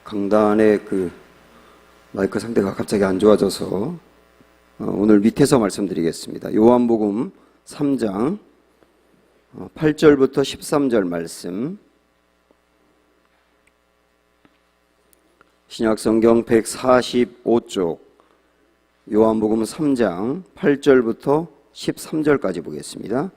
강단의 그 마이크 상태가 갑자기 안 좋아져서 오늘 밑에서 말씀드리겠습니다. 요한복음 3장 8절부터 13절 말씀, 신약성경 145쪽 요한복음 3장 8절부터 13절까지 보겠습니다.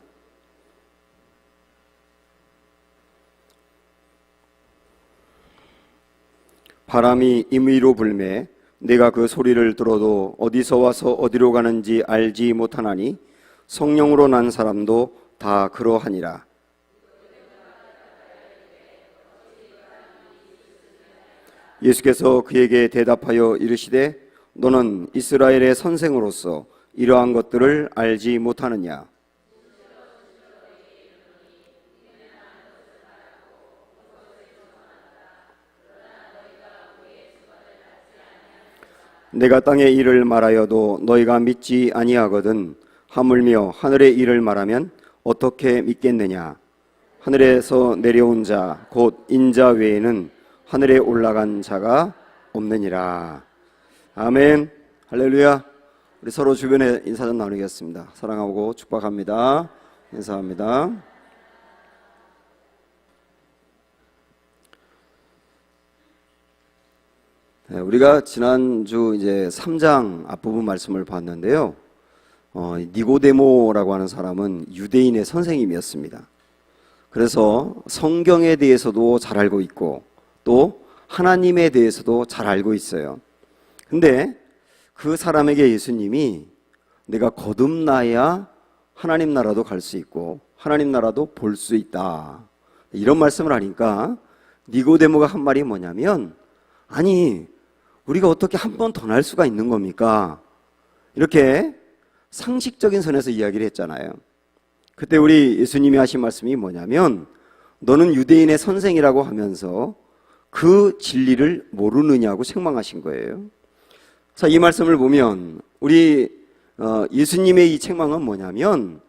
바람이 임의로 불매 내가 그 소리를 들어도 어디서 와서 어디로 가는지 알지 못하나니 성령으로 난 사람도 다 그러하니라. 예수께서 그에게 대답하여 이르시되 너는 이스라엘의 선생으로서 이러한 것들을 알지 못하느냐. 내가 땅의 일을 말하여도 너희가 믿지 아니하거든 하물며 하늘의 일을 말하면 어떻게 믿겠느냐. 하늘에서 내려온 자 곧 인자 외에는 하늘에 올라간 자가 없느니라. 아멘. 할렐루야. 우리 서로 주변에 인사 좀 나누겠습니다. 사랑하고 축복합니다. 인사합니다. 우리가 지난주 이제 3장 앞부분 말씀을 봤는데요. 니고데모라고 하는 사람은 유대인의 선생님이었습니다. 그래서 성경에 대해서도 잘 알고 있고 또 하나님에 대해서도 잘 알고 있어요. 근데 그 사람에게 예수님이 내가 거듭나야 하나님 나라도 갈 수 있고 하나님 나라도 볼 수 있다, 이런 말씀을 하니까 니고데모가 한 말이 뭐냐면, 아니 우리가 어떻게 한 번 더 날 수가 있는 겁니까? 이렇게 상식적인 선에서 이야기를 했잖아요. 그때 우리 예수님이 하신 말씀이 뭐냐면, 너는 유대인의 선생이라고 하면서 그 진리를 모르느냐고 책망하신 거예요. 자, 이 말씀을 보면 우리 예수님의 이 책망은 뭐냐면,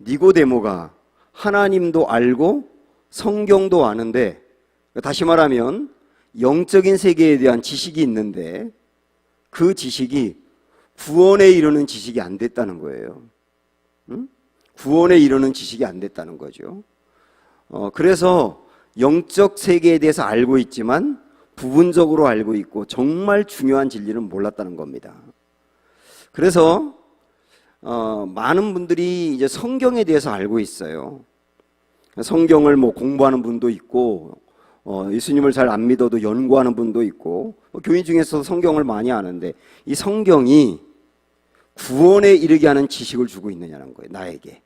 니고데모가 하나님도 알고 성경도 아는데, 다시 말하면 영적인 세계에 대한 지식이 있는데 그 지식이 구원에 이르는 지식이 안 됐다는 거예요. 구원에 이르는 지식이 안 됐다는 거죠. 그래서 영적 세계에 대해서 알고 있지만 부분적으로 알고 있고 정말 중요한 진리는 몰랐다는 겁니다. 그래서 많은 분들이 이제 성경에 대해서 알고 있어요. 성경을 공부하는 분도 있고, 예수님을 잘 안 믿어도 연구하는 분도 있고, 교인 중에서도 성경을 많이 아는데 이 성경이 구원에 이르게 하는 지식을 주고 있느냐는 거예요. 나에게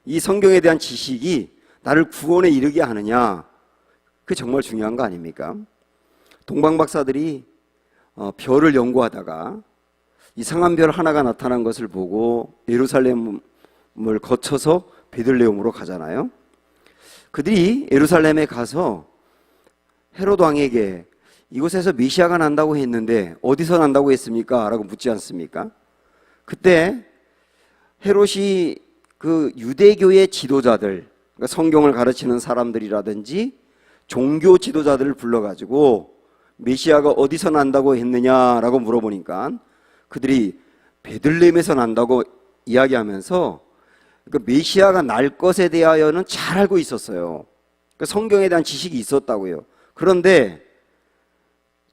이 성경에 대한 지식이 나를 구원에 이르게 하느냐, 그게 정말 중요한 거 아닙니까? 동방 박사들이 별을 연구하다가 이상한 별 하나가 나타난 것을 보고 예루살렘을 거쳐서 베들레헴으로 가잖아요. 그들이 예루살렘에 가서 헤롯 왕에게 이곳에서 메시아가 난다고 했는데 어디서 난다고 했습니까? 라고 묻지 않습니까? 그때 헤롯이 그 유대교의 지도자들, 그러니까 성경을 가르치는 사람들이라든지 종교 지도자들을 불러가지고 메시아가 어디서 난다고 했느냐라고 물어보니까 그들이 베들레헴에서 난다고 이야기하면서 그 메시아가 날 것에 대하여는 잘 알고 있었어요. 그 성경에 대한 지식이 있었다고요. 그런데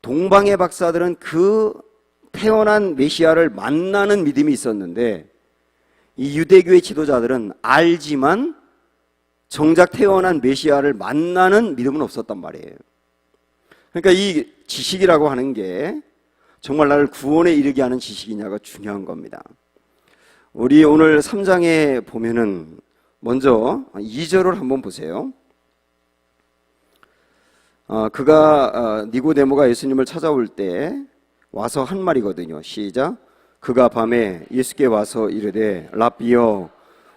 동방의 박사들은 그 태어난 메시아를 만나는 믿음이 있었는데 이 유대교의 지도자들은 알지만 정작 태어난 메시아를 만나는 믿음은 없었단 말이에요. 그러니까 이 지식이라고 하는 게 정말 나를 구원에 이르게 하는 지식이냐가 중요한 겁니다. 우리 오늘 3장에 보면은 먼저 2절을 한번 보세요. 그가 니고데모가 예수님을 찾아올 때 와서 한 말이거든요. 시작. 그가 밤에 예수께 와서 이르되 랍비여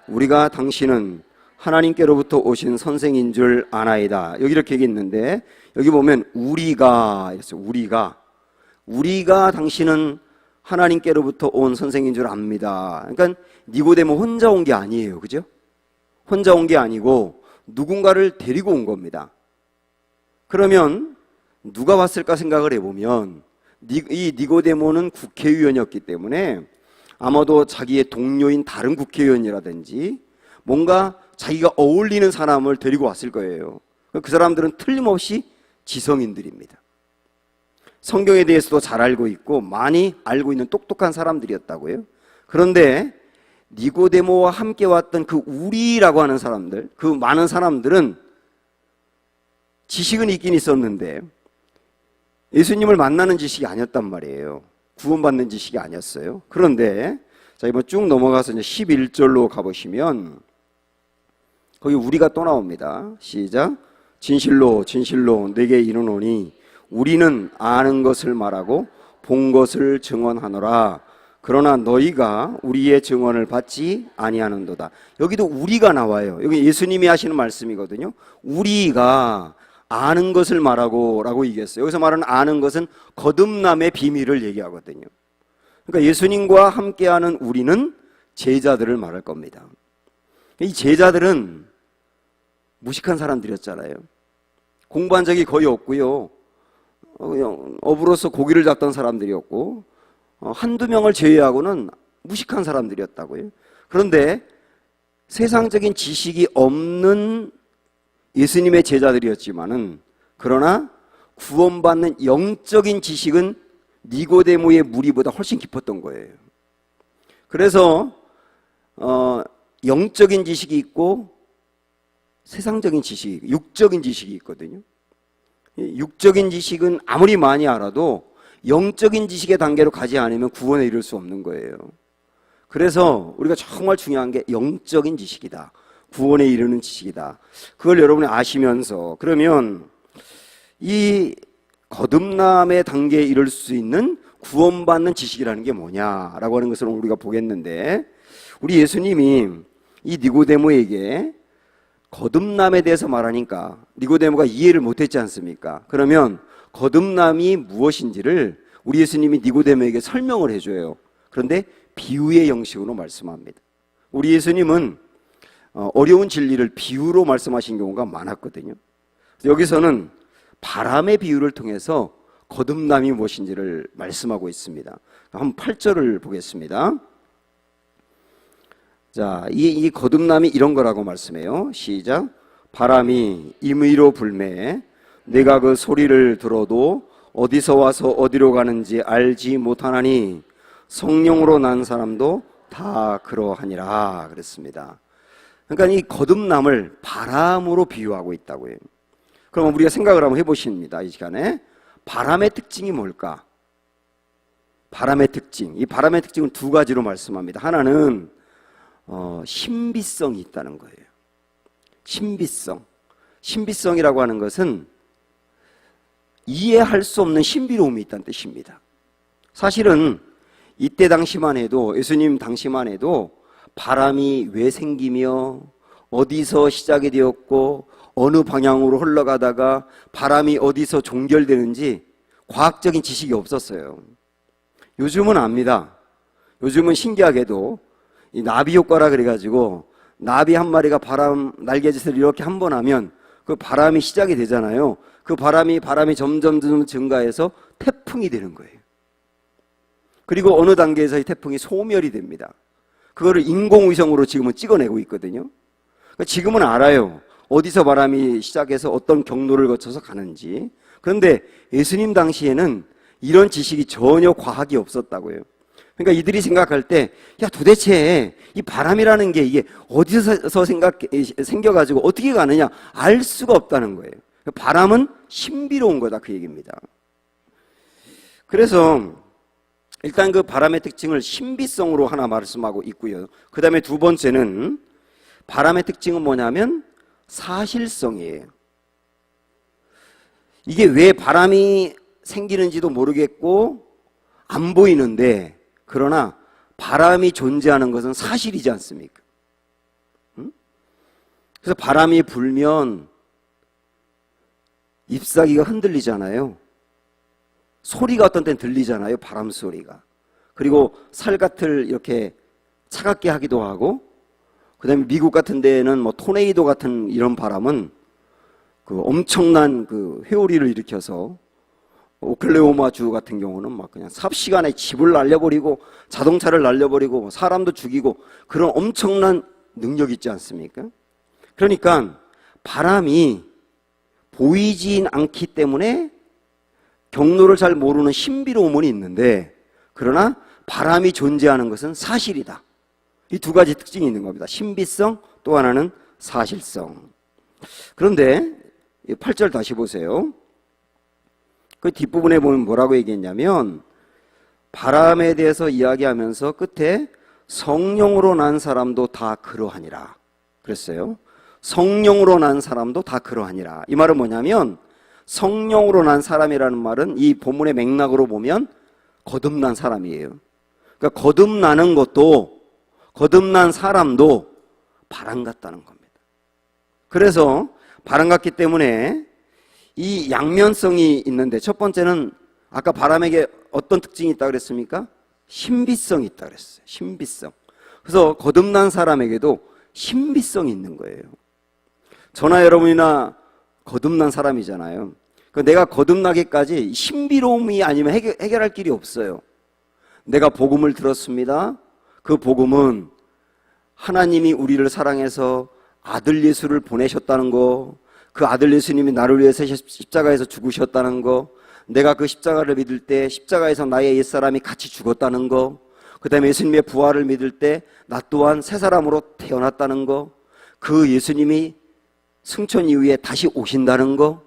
우리가 당신은 하나님께로부터 오신 선생인 줄 아나이다. 여기 이렇게 얘기했는데 여기 보면 우리가 이랬어요. 우리가 당신은 하나님께로부터 온 선생인 줄 압니다. 그러니까 니고데모 혼자 온 게 아니에요. 그죠? 혼자 온 게 아니고 누군가를 데리고 온 겁니다. 그러면 누가 왔을까 생각을 해보면 이 니고데모는 국회의원이었기 때문에 아마도 자기의 동료인 다른 국회의원이라든지 뭔가 자기가 어울리는 사람을 데리고 왔을 거예요. 그 사람들은 틀림없이 지성인들입니다. 성경에 대해서도 잘 알고 있고 많이 알고 있는 똑똑한 사람들이었다고요. 그런데 니고데모와 함께 왔던 그 우리라고 하는 사람들, 그 많은 사람들은 지식은 있긴 있었는데 예수님을 만나는 지식이 아니었단 말이에요. 구원받는 지식이 아니었어요. 그런데 자, 이번 쭉 넘어가서 이제 11절로 가보시면 거기 우리가 또 나옵니다. 시작. 진실로 진실로 내게 이르노니 우리는 아는 것을 말하고 본 것을 증언하노라. 그러나 너희가 우리의 증언을 받지 아니하는도다. 여기도 우리가 나와요. 여기 예수님이 하시는 말씀이거든요. 우리가 아는 것을 말하고 라고 얘기했어요. 여기서 말하는 아는 것은 거듭남의 비밀을 얘기하거든요. 그러니까 예수님과 함께하는 우리는 제자들을 말할 겁니다. 이 제자들은 무식한 사람들이었잖아요. 공부한 적이 거의 없고요. 업으로서 고기를 잡던 사람들이었고 한두 명을 제외하고는 무식한 사람들이었다고요. 그런데 세상적인 지식이 없는 예수님의 제자들이었지만은 그러나 구원받는 영적인 지식은 니고데모의 무리보다 훨씬 깊었던 거예요. 그래서 영적인 지식이 있고 세상적인 지식이, 육적인 지식이 있거든요. 육적인 지식은 아무리 많이 알아도 영적인 지식의 단계로 가지 않으면 구원에 이를 수 없는 거예요. 그래서 우리가 정말 중요한 게 영적인 지식이다. 구원에 이르는 지식이다. 그걸 여러분이 아시면서 그러면 이 거듭남의 단계에 이를 수 있는 구원받는 지식이라는 게 뭐냐라고 하는 것을 우리가 보겠는데 우리 예수님이 이 니고데모에게 거듭남에 대해서 말하니까 니고데모가 이해를 못했지 않습니까? 그러면 거듭남이 무엇인지를 우리 예수님이 니고데모에게 설명을 해줘요. 그런데 비유의 형식으로 말씀합니다. 우리 예수님은 어려운 진리를 비유로 말씀하신 경우가 많았거든요. 여기서는 바람의 비유를 통해서 거듭남이 무엇인지를 말씀하고 있습니다. 한번 8절을 보겠습니다. 자, 이 거듭남이 이런 거라고 말씀해요. 시작. 바람이 임의로 불매 내가 그 소리를 들어도 어디서 와서 어디로 가는지 알지 못하나니 성령으로 난 사람도 다 그러하니라 그랬습니다. 그러니까 이 거듭남을 바람으로 비유하고 있다고요. 그럼 우리가 생각을 한번 해보십니다. 이 시간에 바람의 특징이 뭘까? 바람의 특징. 이 바람의 특징은 두 가지로 말씀합니다. 하나는 신비성이 있다는 거예요. 신비성. 신비성이라고 하는 것은 이해할 수 없는 신비로움이 있다는 뜻입니다. 사실은 이때 당시만 해도 예수님 당시만 해도 바람이 왜 생기며 어디서 시작이 되었고 어느 방향으로 흘러가다가 바람이 어디서 종결되는지 과학적인 지식이 없었어요. 요즘은 압니다. 요즘은 신기하게도 이 나비 효과라 그래가지고 나비 한 마리가 바람 날개짓을 이렇게 한 번 하면 그 바람이 시작이 되잖아요. 그 바람이 점점 증가해서 태풍이 되는 거예요. 그리고 어느 단계에서 이 태풍이 소멸이 됩니다. 그거를 인공위성으로 지금은 찍어내고 있거든요. 그러니까 지금은 알아요. 어디서 바람이 시작해서 어떤 경로를 거쳐서 가는지. 그런데 예수님 당시에는 이런 지식이 전혀 과학이 없었다고요. 그러니까 이들이 생각할 때, 야, 도대체 이 바람이라는 게 이게 어디서 생겨가지고 어떻게 가느냐 알 수가 없다는 거예요. 바람은 신비로운 거다 그 얘기입니다. 그래서 일단 그 바람의 특징을 신비성으로 하나 말씀하고 있고요. 그 다음에 두 번째는 바람의 특징은 뭐냐면 사실성이에요. 이게 왜 바람이 생기는지도 모르겠고 안 보이는데 그러나 바람이 존재하는 것은 사실이지 않습니까? 그래서 바람이 불면 잎사귀가 흔들리잖아요. 소리가 어떤 때는 들리잖아요. 바람 소리가. 그리고 살갗을 이렇게 차갑게 하기도 하고 그 다음에 미국 같은 데에는 뭐 토네이도 같은 이런 바람은 그 엄청난 그 회오리를 일으켜서 오클라호마 주 같은 경우는 막 그냥 삽시간에 집을 날려버리고 자동차를 날려버리고 사람도 죽이고 그런 엄청난 능력이 있지 않습니까? 그러니까 바람이 보이진 않기 때문에 경로를 잘 모르는 신비로움은 있는데, 그러나 바람이 존재하는 것은 사실이다. 이 두 가지 특징이 있는 겁니다. 신비성, 또 하나는 사실성. 그런데 8절 다시 보세요. 그 뒷부분에 보면 뭐라고 얘기했냐면, 바람에 대해서 이야기하면서 끝에 성령으로 난 사람도 다 그러하니라 그랬어요. 성령으로 난 사람도 다 그러하니라. 이 말은 뭐냐면, 성령으로 난 사람이라는 말은 이 본문의 맥락으로 보면 거듭난 사람이에요. 그러니까 거듭나는 것도, 거듭난 사람도 바람 같다는 겁니다. 그래서 바람 같기 때문에 이 양면성이 있는데, 첫 번째는 아까 바람에게 어떤 특징이 있다고 그랬습니까? 신비성이 있다고 그랬어요. 신비성. 그래서 거듭난 사람에게도 신비성이 있는 거예요. 저나 여러분이나 거듭난 사람이잖아요. 내가 거듭나기까지 신비로움이 아니면 해결할 길이 없어요. 내가 복음을 들었습니다. 그 복음은 하나님이 우리를 사랑해서 아들 예수를 보내셨다는 거, 그 아들 예수님이 나를 위해서 십자가에서 죽으셨다는 거, 내가 그 십자가를 믿을 때 십자가에서 나의 옛사람이 같이 죽었다는 거, 그 다음에 예수님의 부활을 믿을 때 나 또한 새 사람으로 태어났다는 거, 그 예수님이 승천 이후에 다시 오신다는 거,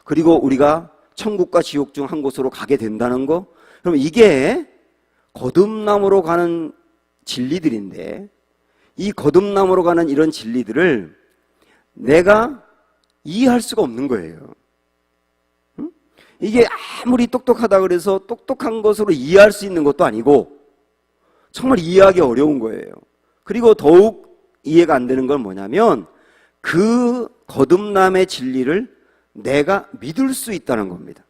그리고 우리가 천국과 지옥 중 한 곳으로 가게 된다는 거. 그럼 이게 거듭남으로 가는 진리들인데, 이 거듭남으로 가는 이런 진리들을 내가 이해할 수가 없는 거예요. 이게 아무리 똑똑하다 그래서 똑똑한 것으로 이해할 수 있는 것도 아니고 정말 이해하기 어려운 거예요. 그리고 더욱 이해가 안 되는 건 뭐냐면, 그 거듭남의 진리를 내가 믿을 수 있다는 겁니다.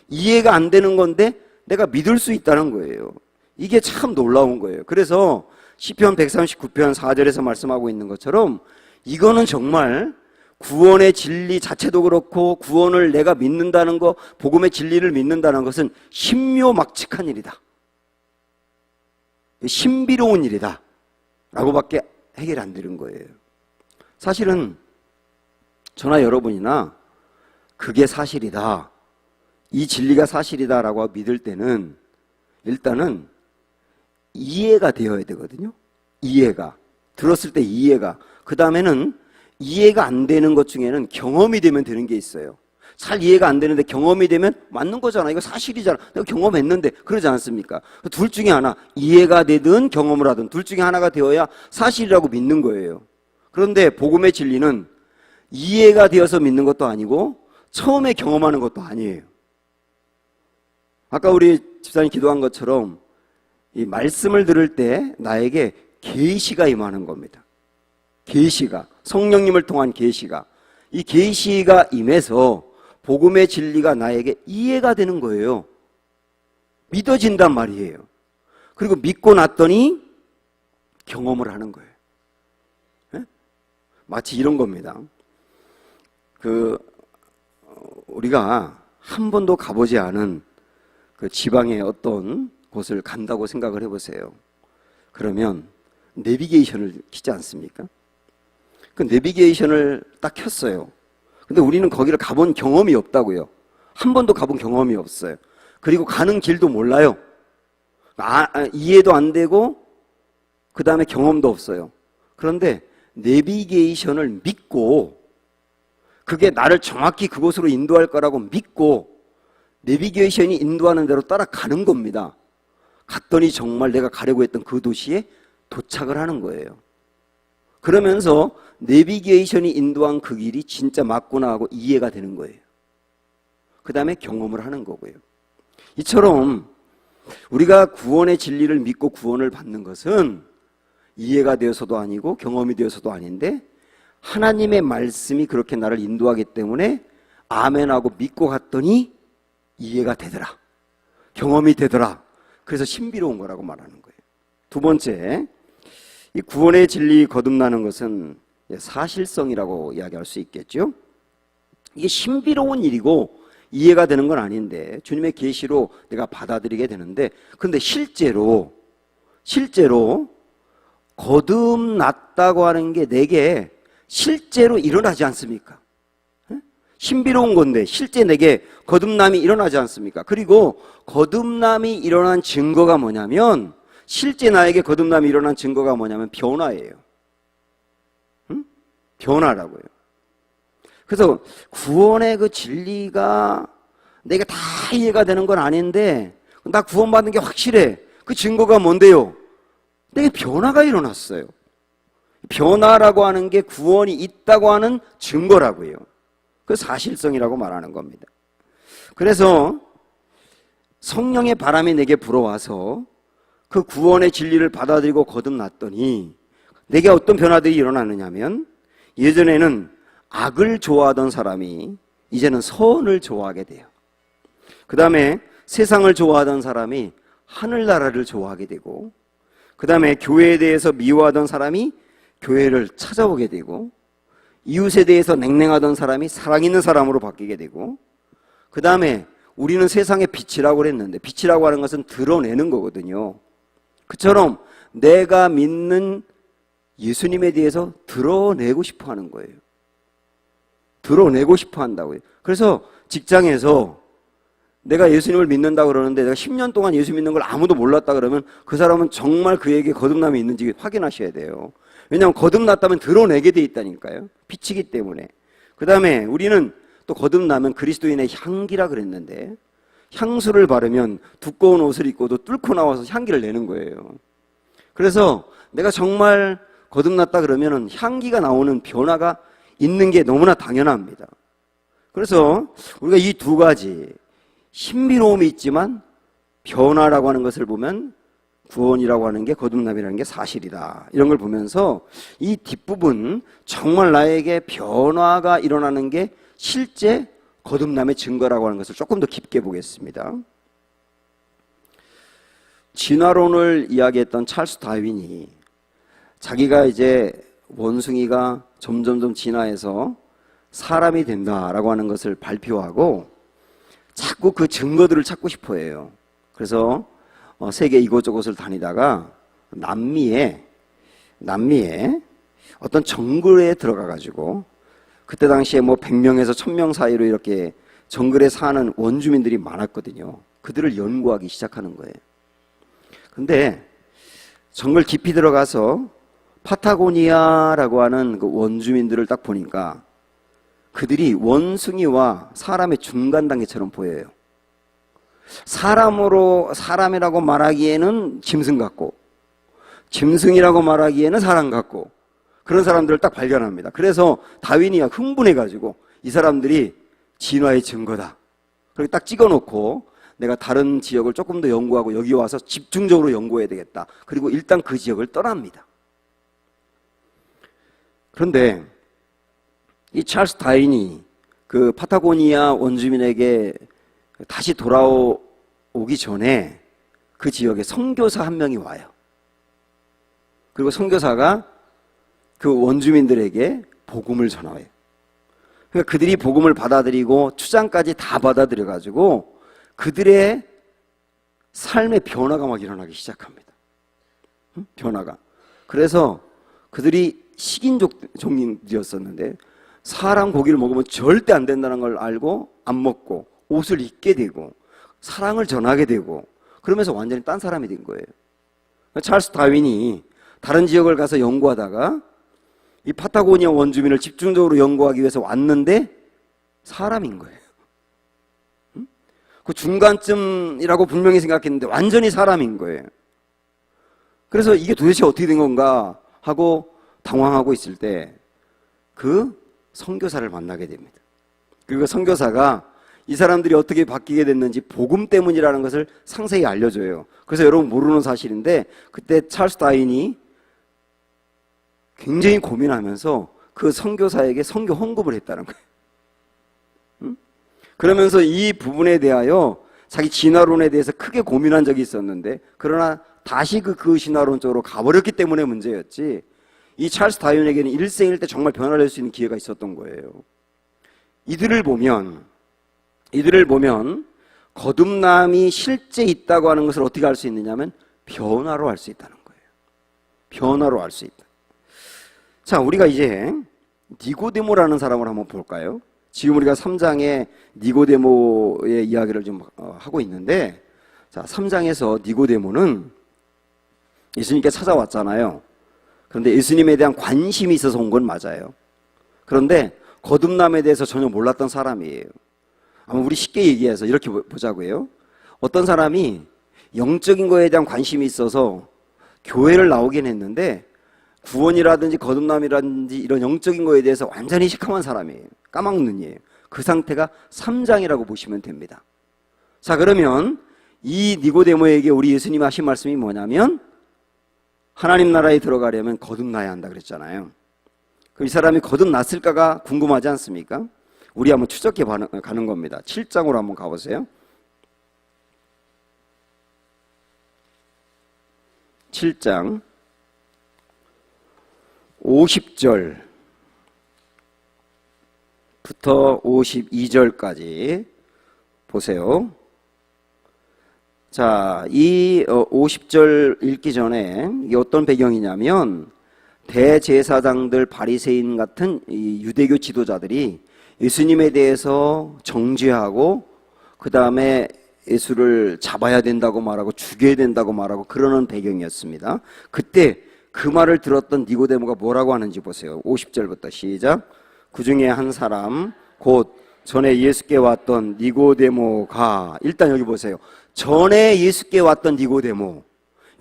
이해가 안 되는 건데 내가 믿을 수 있다는 거예요. 이게 참 놀라운 거예요. 그래서 시편 139편 4절에서 말씀하고 있는 것처럼, 이거는 정말 구원의 진리 자체도 그렇고, 구원을 내가 믿는다는 거, 복음의 진리를 믿는다는 것은 신묘막측한 일이다, 신비로운 일이다 라고밖에 해결 안 되는 거예요. 사실은 저나 여러분이나 그게 사실이다, 이 진리가 사실이다 라고 믿을 때는 일단은 이해가 되어야 되거든요. 이해가. 들었을 때 이해가. 그 다음에는 이해가 안 되는 것 중에는 경험이 되면 되는 게 있어요. 잘 이해가 안 되는데 경험이 되면 맞는 거잖아, 이거 사실이잖아, 내가 경험했는데, 그러지 않습니까? 둘 중에 하나, 이해가 되든 경험을 하든 둘 중에 하나가 되어야 사실이라고 믿는 거예요. 그런데 복음의 진리는 이해가 되어서 믿는 것도 아니고 처음에 경험하는 것도 아니에요. 아까 우리 집사님 기도한 것처럼 이 말씀을 들을 때 나에게 계시가 임하는 겁니다. 계시가, 성령님을 통한 계시가, 이 계시가 임해서 복음의 진리가 나에게 이해가 되는 거예요. 믿어진단 말이에요. 그리고 믿고 났더니 경험을 하는 거예요. 네? 마치 이런 겁니다. 우리가 한 번도 가보지 않은 그 지방의 어떤 곳을 간다고 생각을 해보세요. 그러면 내비게이션을 키지 않습니까? 그 내비게이션을 딱 켰어요. 근데 우리는 거기를 가본 경험이 없다고요. 한 번도 가본 경험이 없어요. 그리고 가는 길도 몰라요. 이해도 안 되고 그 다음에 경험도 없어요. 그런데 내비게이션을 믿고, 그게 나를 정확히 그곳으로 인도할 거라고 믿고 내비게이션이 인도하는 대로 따라가는 겁니다. 갔더니 정말 내가 가려고 했던 그 도시에 도착을 하는 거예요. 그러면서 내비게이션이 인도한 그 길이 진짜 맞구나 하고 이해가 되는 거예요. 그 다음에 경험을 하는 거고요. 이처럼 우리가 구원의 진리를 믿고 구원을 받는 것은 이해가 되어서도 아니고 경험이 되어서도 아닌데, 하나님의 말씀이 그렇게 나를 인도하기 때문에 아멘하고 믿고 갔더니 이해가 되더라, 경험이 되더라. 그래서 신비로운 거라고 말하는 거예요. 두 번째, 이 구원의 진리 거듭나는 것은 사실성이라고 이야기할 수 있겠죠. 이게 신비로운 일이고 이해가 되는 건 아닌데 주님의 계시로 내가 받아들이게 되는데, 근데 실제로 거듭났다고 하는 게 내게 실제로 일어나지 않습니까? 신비로운 건데 실제 내게 거듭남이 일어나지 않습니까? 그리고 거듭남이 일어난 증거가 뭐냐면, 실제 나에게 거듭남이 일어난 증거가 뭐냐면 변화예요. 변화라고요. 그래서 구원의 그 진리가 내가 다 이해가 되는 건 아닌데, 나 구원받는 게 확실해. 그 증거가 뭔데요? 내게 변화가 일어났어요. 변화라고 하는 게 구원이 있다고 하는 증거라고요. 그 사실성이라고 말하는 겁니다. 그래서 성령의 바람이 내게 불어와서 그 구원의 진리를 받아들이고 거듭났더니 내게 어떤 변화들이 일어나느냐면, 예전에는 악을 좋아하던 사람이 이제는 선을 좋아하게 돼요. 그 다음에 세상을 좋아하던 사람이 하늘나라를 좋아하게 되고, 그 다음에 교회에 대해서 미워하던 사람이 교회를 찾아오게 되고, 이웃에 대해서 냉랭하던 사람이 사랑 있는 사람으로 바뀌게 되고, 그 다음에 우리는 세상의 빛이라고 그랬는데, 빛이라고 하는 것은 드러내는 거거든요. 그처럼 내가 믿는 예수님에 대해서 드러내고 싶어 하는 거예요. 드러내고 싶어 한다고요. 그래서 직장에서 내가 예수님을 믿는다 그러는데 내가 10년 동안 예수 믿는 걸 아무도 몰랐다 그러면 그 사람은 정말 그에게 거듭남이 있는지 확인하셔야 돼요. 왜냐하면 거듭났다면 드러내게 돼 있다니까요. 빛이기 때문에. 그 다음에 우리는 또 거듭나면 그리스도인의 향기라 그랬는데, 향수를 바르면 두꺼운 옷을 입고도 뚫고 나와서 향기를 내는 거예요. 그래서 내가 정말 거듭났다 그러면은 향기가 나오는 변화가 있는 게 너무나 당연합니다. 그래서 우리가 이 두 가지, 신비로움이 있지만 변화라고 하는 것을 보면 구원이라고 하는 게, 거듭남이라는 게 사실이다, 이런 걸 보면서 이 뒷부분, 정말 나에게 변화가 일어나는 게 실제 거듭남의 증거라고 하는 것을 조금 더 깊게 보겠습니다. 진화론을 이야기했던 찰스 다윈이 자기가 이제 원숭이가 점점점 진화해서 사람이 된다라고 하는 것을 발표하고 자꾸 그 증거들을 찾고 싶어 해요. 그래서 세계 이곳저곳을 다니다가 남미에 어떤 정글에 들어가 가지고, 그때 당시에 100명에서 1000명 사이로 이렇게 정글에 사는 원주민들이 많았거든요. 그들을 연구하기 시작하는 거예요. 근데 정글 깊이 들어가서 파타고니아라고 하는 그 원주민들을 딱 보니까 그들이 원숭이와 사람의 중간 단계처럼 보여요. 사람이라고 말하기에는 짐승 같고, 짐승이라고 말하기에는 사람 같고, 그런 사람들을 딱 발견합니다. 그래서 다윈이 흥분해가지고 이 사람들이 진화의 증거다, 그렇게 딱 찍어놓고 내가 다른 지역을 조금 더 연구하고 여기 와서 집중적으로 연구해야 되겠다. 그리고 일단 그 지역을 떠납니다. 그런데 이 찰스 다윈이 그 파타고니아 원주민에게 다시 돌아오기 전에 그 지역에 선교사 한 명이 와요. 그리고 선교사가 그 원주민들에게 복음을 전해요. 그러니까 그들이 복음을 받아들이고 추장까지 다 받아들여가지고 그들의 삶의 변화가 막 일어나기 시작합니다. 변화가. 그래서 그들이 식인종들이었었는데 사람 고기를 먹으면 절대 안 된다는 걸 알고 안 먹고 옷을 입게 되고 사랑을 전하게 되고, 그러면서 완전히 딴 사람이 된 거예요. 찰스 다윈이 다른 지역을 가서 연구하다가 이 파타고니아 원주민을 집중적으로 연구하기 위해서 왔는데 사람인 거예요. 그 중간쯤이라고 분명히 생각했는데 완전히 사람인 거예요. 그래서 이게 도대체 어떻게 된 건가 하고 당황하고 있을 때 그 선교사를 만나게 됩니다. 그리고 선교사가 이 사람들이 어떻게 바뀌게 됐는지 복음 때문이라는 것을 상세히 알려줘요. 그래서 여러분 모르는 사실인데, 그때 찰스 다윈이 굉장히 고민하면서 그 선교사에게 선교 헌금을 했다는 거예요. 그러면서 이 부분에 대하여 자기 진화론에 대해서 크게 고민한 적이 있었는데, 그러나 다시 그 진화론 쪽으로 가버렸기 때문에 문제였지, 이 찰스 다윈에게는 일생일 때 정말 변화될 수 있는 기회가 있었던 거예요. 이들을 보면 이들을 보면 거듭남이 실제 있다고 하는 것을 어떻게 알 수 있느냐면 변화로 알 수 있다는 거예요. 변화로 알 수 있다. 자, 우리가 이제 니고데모라는 사람을 한번 볼까요? 지금 우리가 3장에 니고데모의 이야기를 좀 하고 있는데, 자, 3장에서 니고데모는 예수님께 찾아왔잖아요. 그런데 예수님에 대한 관심이 있어서 온 건 맞아요. 그런데 거듭남에 대해서 전혀 몰랐던 사람이에요. 아마 우리 쉽게 얘기해서 이렇게 보자고요. 어떤 사람이 영적인 거에 대한 관심이 있어서 교회를 나오긴 했는데 구원이라든지 거듭남이라든지 이런 영적인 거에 대해서 완전히 시커먼 사람이에요. 까막눈이에요. 그 상태가 3장이라고 보시면 됩니다. 자, 그러면 이 니고데모에게 우리 예수님이 하신 말씀이 뭐냐면 하나님 나라에 들어가려면 거듭나야 한다 그랬잖아요. 그럼 이 사람이 거듭났을까가 궁금하지 않습니까? 우리 한번 추적해 가는 겁니다. 7장으로 한번 가보세요. 7장 50절부터 52절까지 보세요. 자, 이 50절 읽기 전에 이게 어떤 배경이냐면 대제사장들 바리새인 같은 이 유대교 지도자들이 예수님에 대해서 정죄하고 그 다음에 예수를 잡아야 된다고 말하고 죽여야 된다고 말하고 그러는 배경이었습니다. 그때 그 말을 들었던 니고데모가 뭐라고 하는지 보세요. 50절부터 시작. 그 중에 한 사람 곧 전에 예수께 왔던 니고데모가, 일단 여기 보세요. 전에 예수께 왔던 니고데모,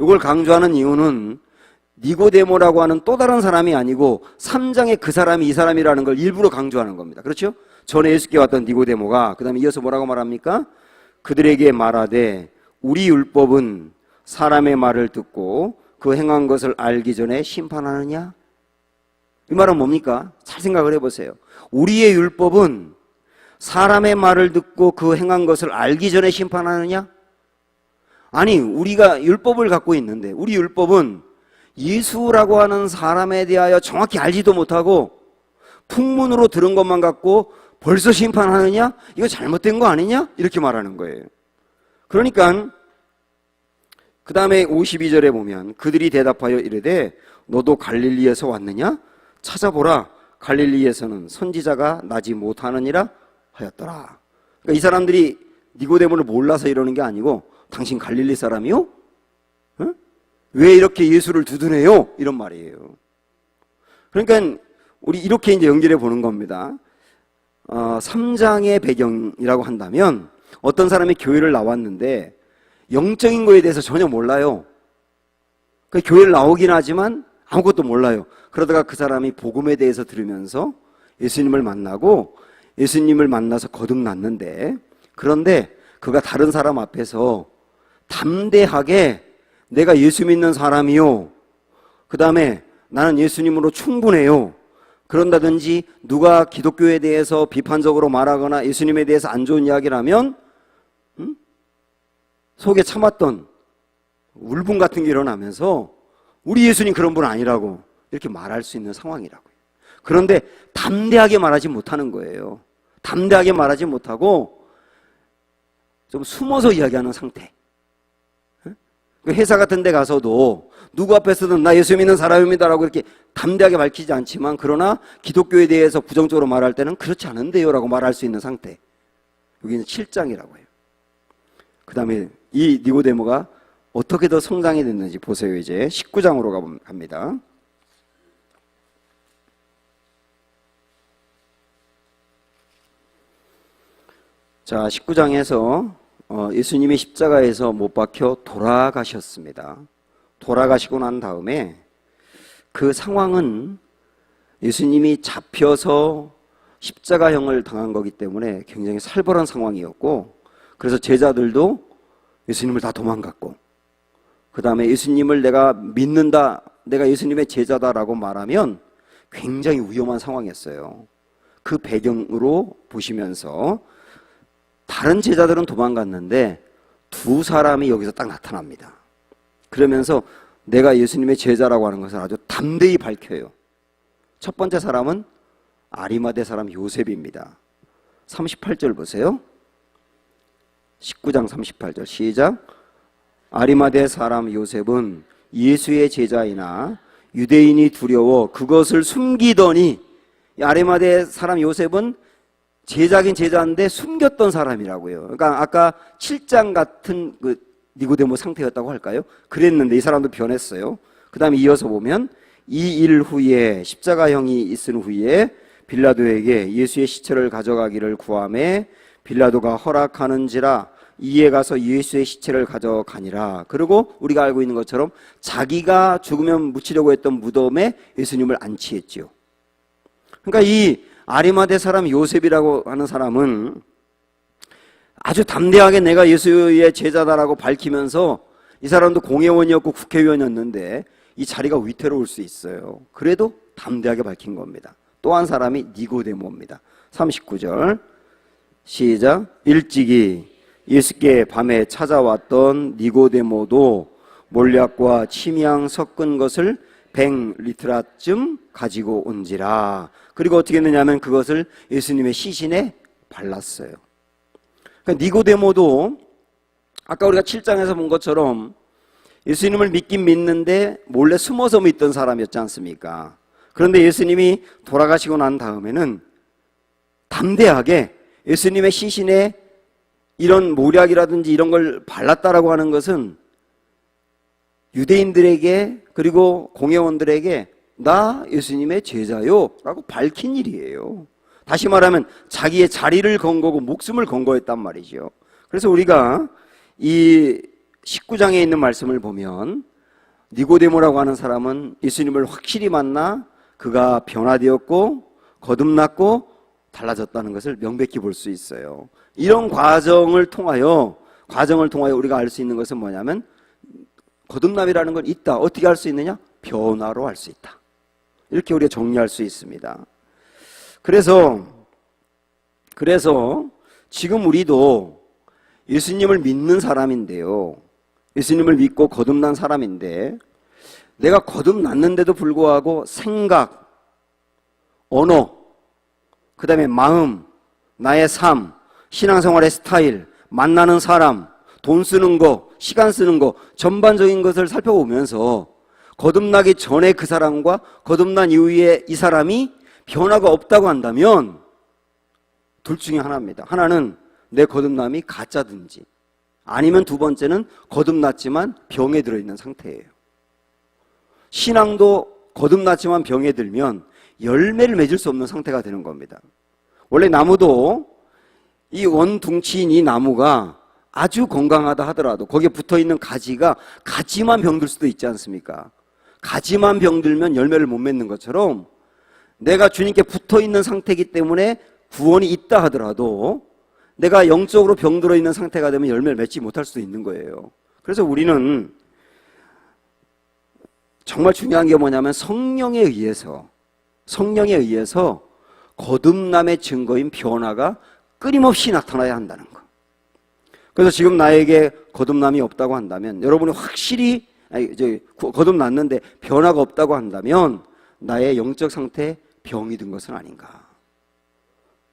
이걸 강조하는 이유는 니고데모라고 하는 또 다른 사람이 아니고 3장에 그 사람이 이 사람이라는 걸 일부러 강조하는 겁니다. 그렇죠? 전에 예수께 왔던 니고데모가 그 다음에 이어서 뭐라고 말합니까? 그들에게 말하되 우리 율법은 사람의 말을 듣고 그 행한 것을 알기 전에 심판하느냐? 이 말은 뭡니까? 잘 생각을 해보세요. 우리의 율법은 사람의 말을 듣고 그 행한 것을 알기 전에 심판하느냐? 아니, 우리가 율법을 갖고 있는데 우리 율법은 예수라고 하는 사람에 대하여 정확히 알지도 못하고 풍문으로 들은 것만 갖고 벌써 심판하느냐? 이거 잘못된 거 아니냐? 이렇게 말하는 거예요. 그러니까 그 다음에 52절에 보면 그들이 대답하여 이르되 너도 갈릴리에서 왔느냐? 찾아보라. 갈릴리에서는 선지자가 나지 못하느니라 하였더라. 그러니까 이 사람들이 니고데모를 몰라서 이러는 게 아니고 당신 갈릴리 사람이요? 응? 왜 이렇게 예수를 두둔해요? 이런 말이에요. 그러니까 우리 이렇게 이제 연결해 보는 겁니다. 3장의 배경이라고 한다면 어떤 사람이 교회를 나왔는데 영적인 거에 대해서 전혀 몰라요. 그 교회를 나오긴 하지만 아무것도 몰라요. 그러다가 그 사람이 복음에 대해서 들으면서 예수님을 만나고 예수님을 만나서 거듭났는데, 그런데 그가 다른 사람 앞에서 담대하게 내가 예수 믿는 사람이요, 그 다음에 나는 예수님으로 충분해요, 그런다든지 누가 기독교에 대해서 비판적으로 말하거나 예수님에 대해서 안 좋은 이야기를 하면 속에 참았던 울분 같은 게 일어나면서 우리 예수님 그런 분 아니라고 이렇게 말할 수 있는 상황이라고요. 그런데 담대하게 말하지 못하는 거예요. 담대하게 말하지 못하고 좀 숨어서 이야기하는 상태. 회사 같은 데 가서도 누구 앞에서든 나 예수 믿는 사람입니다라고 이렇게 담대하게 밝히지 않지만, 그러나 기독교에 대해서 부정적으로 말할 때는 그렇지 않은데요 라고 말할 수 있는 상태. 여기는 7장이라고 해요. 그 다음에 이 니고데모가 어떻게 더 성장이 됐는지 보세요. 이제 19장으로 갑니다. 자, 19장에서 예수님이 십자가에서 못 박혀 돌아가셨습니다. 돌아가시고 난 다음에 그 상황은 예수님이 잡혀서 십자가형을 당한 거기 때문에 굉장히 살벌한 상황이었고, 그래서 제자들도 예수님을 다 도망갔고, 그 다음에 예수님을 내가 믿는다, 내가 예수님의 제자다라고 말하면 굉장히 위험한 상황이었어요. 그 배경으로 보시면서 다른 제자들은 도망갔는데 두 사람이 여기서 딱 나타납니다. 그러면서 내가 예수님의 제자라고 하는 것을 아주 담대히 밝혀요. 첫 번째 사람은 아리마대 사람 요셉입니다. 38절 보세요. 19장 38절 시작. 아리마대 사람 요셉은 예수의 제자이나 유대인이 두려워 그것을 숨기더니, 아리마대 사람 요셉은 제자긴 제자인데 숨겼던 사람이라고요. 그러니까 아까 7장 같은 그 니고데모 상태였다고 할까요? 그랬는데 이 사람도 변했어요. 그 다음에 이어서 보면 이 일 후에 십자가형이 있은 후에 빌라도에게 예수의 시체를 가져가기를 구하매 빌라도가 허락하는지라 이에 가서 예수의 시체를 가져가니라. 그리고 우리가 알고 있는 것처럼 자기가 죽으면 묻히려고 했던 무덤에 예수님을 안치했지요. 그러니까 이 아리마대 사람 요셉이라고 하는 사람은 아주 담대하게 내가 예수의 제자다라고 밝히면서, 이 사람도 공회원이었고 국회의원이었는데 이 자리가 위태로울 수 있어요. 그래도 담대하게 밝힌 겁니다. 또 한 사람이 니고데모입니다. 39절 시작. 일찍이 예수께 밤에 찾아왔던 니고데모도 몰약과 침향 섞은 것을 100리트라쯤 가지고 온지라. 그리고 어떻게 했느냐면 그것을 예수님의 시신에 발랐어요. 그러니까 니고데모도 아까 우리가 7장에서 본 것처럼 예수님을 믿긴 믿는데 몰래 숨어서 믿던 사람이었지 않습니까? 그런데 예수님이 돌아가시고 난 다음에는 담대하게 예수님의 시신에 이런 모략이라든지 이런 걸 발랐다라고 하는 것은 유대인들에게 그리고 공회원들에게 나 예수님의 제자요 라고 밝힌 일이에요. 다시 말하면 자기의 자리를 건 거고 목숨을 건 거였단 말이죠. 그래서 우리가 이 19장에 있는 말씀을 보면 니고데모라고 하는 사람은 예수님을 확실히 만나 그가 변화되었고 거듭났고 달라졌다는 것을 명백히 볼 수 있어요. 이런 과정을 통하여 우리가 알 수 있는 것은 뭐냐면 거듭남이라는 건 있다. 어떻게 할 수 있느냐? 변화로 할 수 있다. 이렇게 우리가 정리할 수 있습니다. 그래서 지금 우리도 예수님을 믿는 사람인데요. 예수님을 믿고 거듭난 사람인데 내가 거듭났는데도 불구하고 생각, 언어, 그 다음에 마음, 나의 삶, 신앙생활의 스타일, 만나는 사람, 돈 쓰는 거, 시간 쓰는 거, 전반적인 것을 살펴보면서 거듭나기 전에 그 사람과 거듭난 이후에 이 사람이 변화가 없다고 한다면 둘 중에 하나입니다. 하나는 내 거듭남이 가짜든지, 아니면 두 번째는 거듭났지만 병에 들어있는 상태예요. 신앙도 거듭났지만 병에 들면 열매를 맺을 수 없는 상태가 되는 겁니다. 원래 나무도 이 원둥치인 이 나무가 아주 건강하다 하더라도 거기에 붙어있는 가지만 병들 수도 있지 않습니까? 가지만 병들면 열매를 못 맺는 것처럼 내가 주님께 붙어있는 상태이기 때문에 구원이 있다 하더라도 내가 영적으로 병들어 있는 상태가 되면 열매를 맺지 못할 수도 있는 거예요. 그래서 우리는 정말 중요한 게 뭐냐면 성령에 의해서 거듭남의 증거인 변화가 끊임없이 나타나야 한다는 거. 그래서 지금 나에게 거듭남이 없다고 한다면, 여러분이 확실히 거듭났는데 변화가 없다고 한다면 나의 영적 상태에 병이 든 것은 아닌가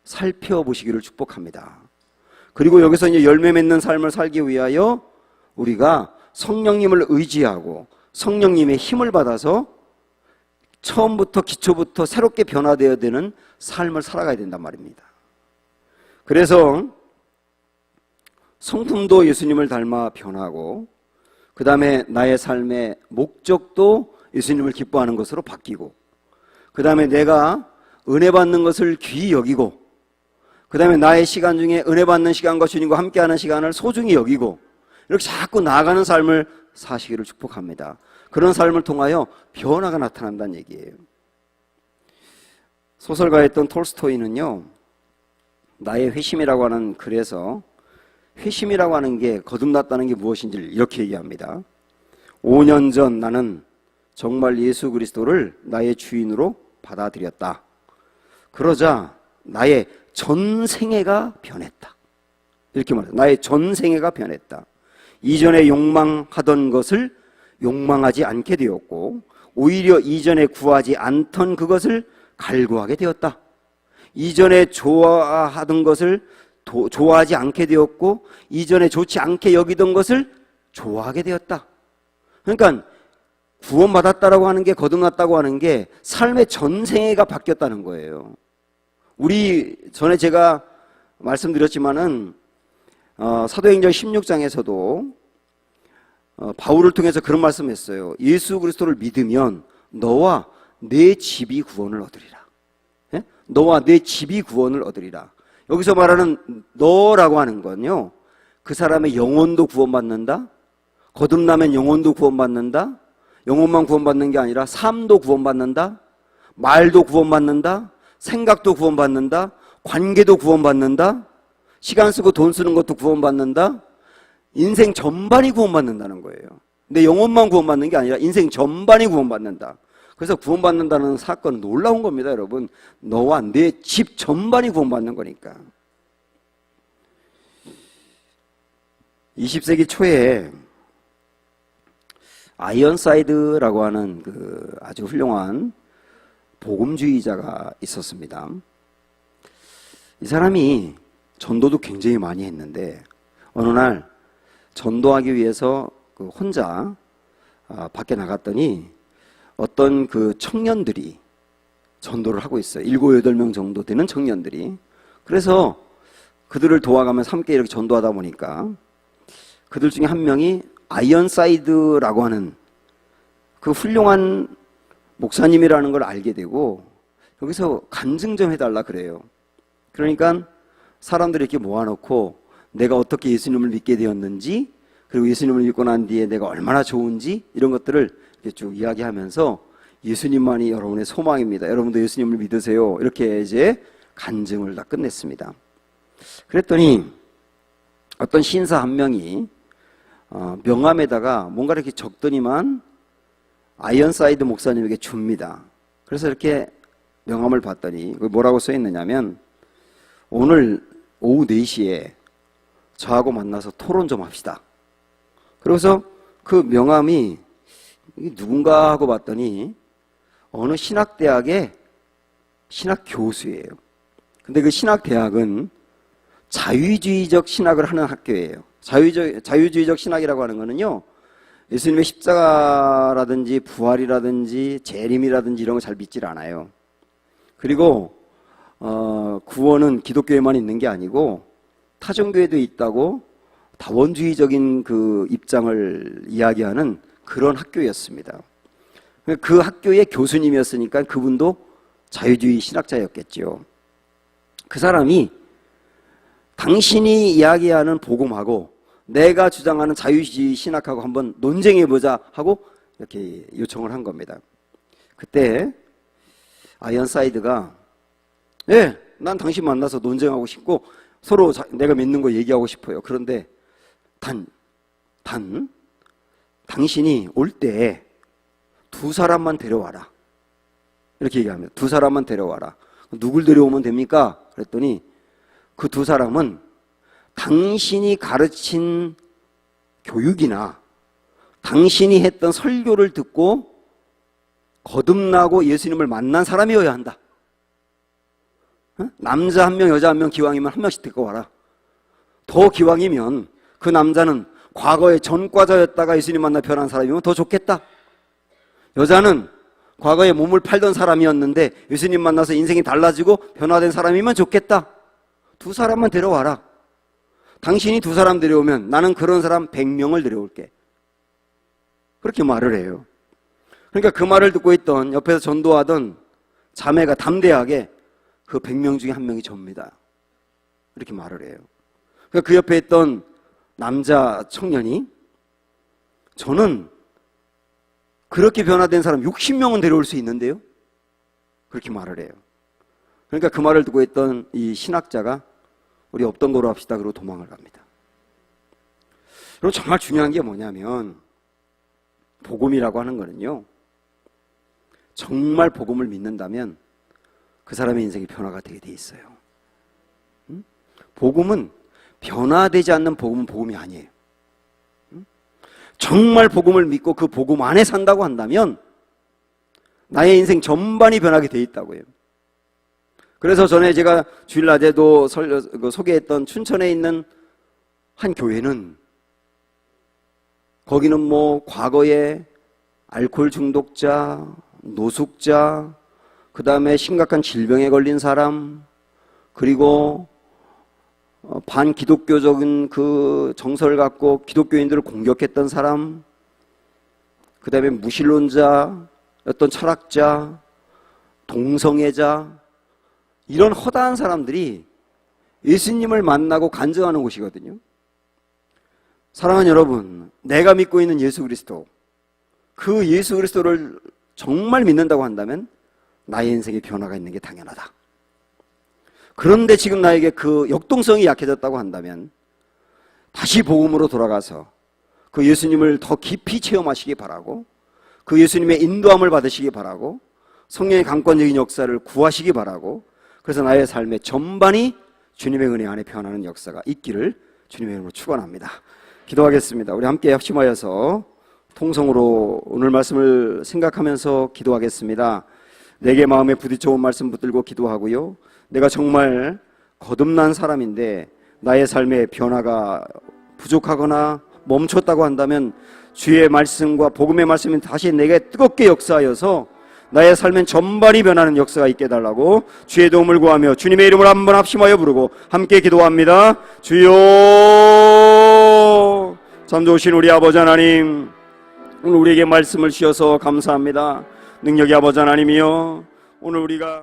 살펴보시기를 축복합니다. 그리고 여기서 이제 열매 맺는 삶을 살기 위하여 우리가 성령님을 의지하고 성령님의 힘을 받아서 처음부터 기초부터 새롭게 변화되어야 되는 삶을 살아가야 된단 말입니다. 그래서 성품도 예수님을 닮아 변하고, 그 다음에 나의 삶의 목적도 예수님을 기뻐하는 것으로 바뀌고, 그 다음에 내가 은혜 받는 것을 귀히 여기고, 그 다음에 나의 시간 중에 은혜 받는 시간과 주님과 함께하는 시간을 소중히 여기고, 이렇게 자꾸 나아가는 삶을 사시기를 축복합니다. 그런 삶을 통하여 변화가 나타난다는 얘기예요. 소설가였던 톨스토이는요, 나의 회심이라고 하는 글에서 회심이라고 하는 게, 거듭났다는 게 무엇인지를 이렇게 얘기합니다. 5년 전 나는 정말 예수 그리스도를 나의 주인으로 받아들였다. 그러자 나의 전생애가 변했다. 이렇게 말해요. 나의 전생애가 변했다. 이전에 욕망하던 것을 욕망하지 않게 되었고, 오히려 이전에 구하지 않던 그것을 갈구하게 되었다. 이전에 좋아하던 것을 좋아하지 않게 되었고 이전에 좋지 않게 여기던 것을 좋아하게 되었다. 그러니까 구원받았다라고 하는 게, 거듭났다고 하는 게 삶의 전생애가 바뀌었다는 거예요. 우리 전에 제가 말씀드렸지만은 사도행전 16장에서도 바울을 통해서 그런 말씀했어요. 예수 그리스도를 믿으면 너와 내 집이 구원을 얻으리라. 예? 너와 내 집이 구원을 얻으리라. 여기서 말하는 너라고 하는 건요, 그 사람의 영혼도 구원받는다, 거듭나면 영혼도 구원받는다, 영혼만 구원받는 게 아니라 삶도 구원받는다, 말도 구원받는다, 생각도 구원받는다, 관계도 구원받는다, 시간 쓰고 돈 쓰는 것도 구원받는다, 인생 전반이 구원받는다는 거예요. 내 영혼만 구원받는 게 아니라 인생 전반이 구원받는다. 그래서 구원받는다는 사건은 놀라운 겁니다, 여러분. 너와 내 집 전반이 구원받는 거니까. 20세기 초에 아이언사이드라고 하는 그 아주 훌륭한 복음주의자가 있었습니다. 이 사람이 전도도 굉장히 많이 했는데 어느 날 전도하기 위해서 혼자 밖에 나갔더니 어떤 그 청년들이 전도를 하고 있어요. 7, 8명 정도 되는 청년들이. 그래서 그들을 도와가면서 함께 이렇게 전도하다 보니까 그들 중에 한 명이 아이언사이드라고 하는 그 훌륭한 목사님이라는 걸 알게 되고 여기서 간증 좀 해달라 그래요. 그러니까 사람들이 이렇게 모아놓고 내가 어떻게 예수님을 믿게 되었는지, 그리고 예수님을 믿고 난 뒤에 내가 얼마나 좋은지 이런 것들을 이렇게 쭉 이야기하면서 예수님만이 여러분의 소망입니다. 여러분도 예수님을 믿으세요. 이렇게 이제 간증을 다 끝냈습니다. 그랬더니 어떤 신사 한 명이 명함에다가 뭔가 이렇게 적더니만 아이언사이드 목사님에게 줍니다. 그래서 이렇게 명함을 봤더니 뭐라고 써 있느냐면 오늘 오후 4시에 저하고 만나서 토론 좀 합시다. 그래서 그 명함이 누군가 하고 봤더니 어느 신학대학의 신학교수예요. 근데 그 신학대학은 자유주의적 신학을 하는 학교예요. 자유주의적 신학이라고 하는 거는요, 예수님의 십자가라든지 부활이라든지 재림이라든지 이런 거 잘 믿질 않아요. 그리고 구원은 기독교에만 있는 게 아니고 타종교에도 있다고 다원주의적인 그 입장을 이야기하는 그런 학교였습니다. 그 학교의 교수님이었으니까 그분도 자유주의 신학자였겠죠. 그 사람이 당신이 이야기하는 복음하고 내가 주장하는 자유주의 신학하고 한번 논쟁해보자 하고 이렇게 요청을 한 겁니다. 그때 아이언사이드가 네, 난 당신 만나서 논쟁하고 싶고 서로 내가 믿는 거 얘기하고 싶어요. 그런데 당신이 올 때 2사람만 데려와라. 이렇게 얘기합니다. 2사람만 데려와라. 누굴 데려오면 됩니까? 그랬더니 그 2사람은 당신이 가르친 교육이나 당신이 했던 설교를 듣고 거듭나고 예수님을 만난 사람이어야 한다. 남자 1명, 여자 1명, 기왕이면 1명씩 데리고 와라. 더 기왕이면 그 남자는 과거에 전과자였다가 예수님 만나 변한 사람이면 더 좋겠다. 여자는 과거에 몸을 팔던 사람이었는데 예수님 만나서 인생이 달라지고 변화된 사람이면 좋겠다. 2사람만 데려와라. 당신이 2사람 데려오면 나는 그런 사람 100명을 데려올게. 그렇게 말을 해요. 그러니까 그 말을 듣고 있던 옆에서 전도하던 자매가 담대하게 그 100명 중에 1명이 접니다. 이렇게 말을 해요. 그러니까 그 옆에 있던 남자 청년이 저는 그렇게 변화된 사람 60명은 데려올 수 있는데요. 그렇게 말을 해요. 그러니까 그 말을 듣고 있던 이 신학자가 우리 없던 거로 합시다. 그러고 도망을 갑니다. 그리고 정말 중요한 게 뭐냐면 복음이라고 하는 거는요, 정말 복음을 믿는다면 그 사람의 인생이 변화가 되게 돼 있어요. 복음은 변화되지 않는 복음은 복음이 아니에요. 정말 복음을 믿고 그 복음 안에 산다고 한다면 나의 인생 전반이 변하게 돼 있다고요. 그래서 전에 제가 주일낮에도 소개했던 춘천에 있는 한 교회는 거기는 뭐 과거에 알코올 중독자, 노숙자, 그 다음에 심각한 질병에 걸린 사람, 그리고 반기독교적인 그 정서를 갖고 기독교인들을 공격했던 사람, 그 다음에 무신론자, 어떤 철학자, 동성애자, 이런 허다한 사람들이 예수님을 만나고 간증하는 곳이거든요. 사랑하는 여러분, 내가 믿고 있는 예수 그리스도, 그 예수 그리스도를 정말 믿는다고 한다면 나의 인생에 변화가 있는 게 당연하다. 그런데 지금 나에게 그 역동성이 약해졌다고 한다면 다시 복음으로 돌아가서 그 예수님을 더 깊이 체험하시기 바라고, 그 예수님의 인도함을 받으시기 바라고, 성령의 강권적인 역사를 구하시기 바라고, 그래서 나의 삶의 전반이 주님의 은혜 안에 변하는 역사가 있기를 주님의 이름으로 축원합니다. 기도하겠습니다. 우리 함께 합심하여서 통성으로 오늘 말씀을 생각하면서 기도하겠습니다. 내게 마음에 부딪혀온 말씀 붙들고 기도하고요. 내가 정말 거듭난 사람인데 나의 삶의 변화가 부족하거나 멈췄다고 한다면 주의 말씀과 복음의 말씀이 다시 내게 뜨겁게 역사하여서 나의 삶엔 전반이 변하는 역사가 있게 해달라고 주의 도움을 구하며 주님의 이름을 한번 합심하여 부르고 함께 기도합니다. 주여, 참 좋으신 우리 아버지 하나님, 오늘 우리에게 말씀을 주셔서 감사합니다. 능력의 아버지 하나님이여, 오늘 우리가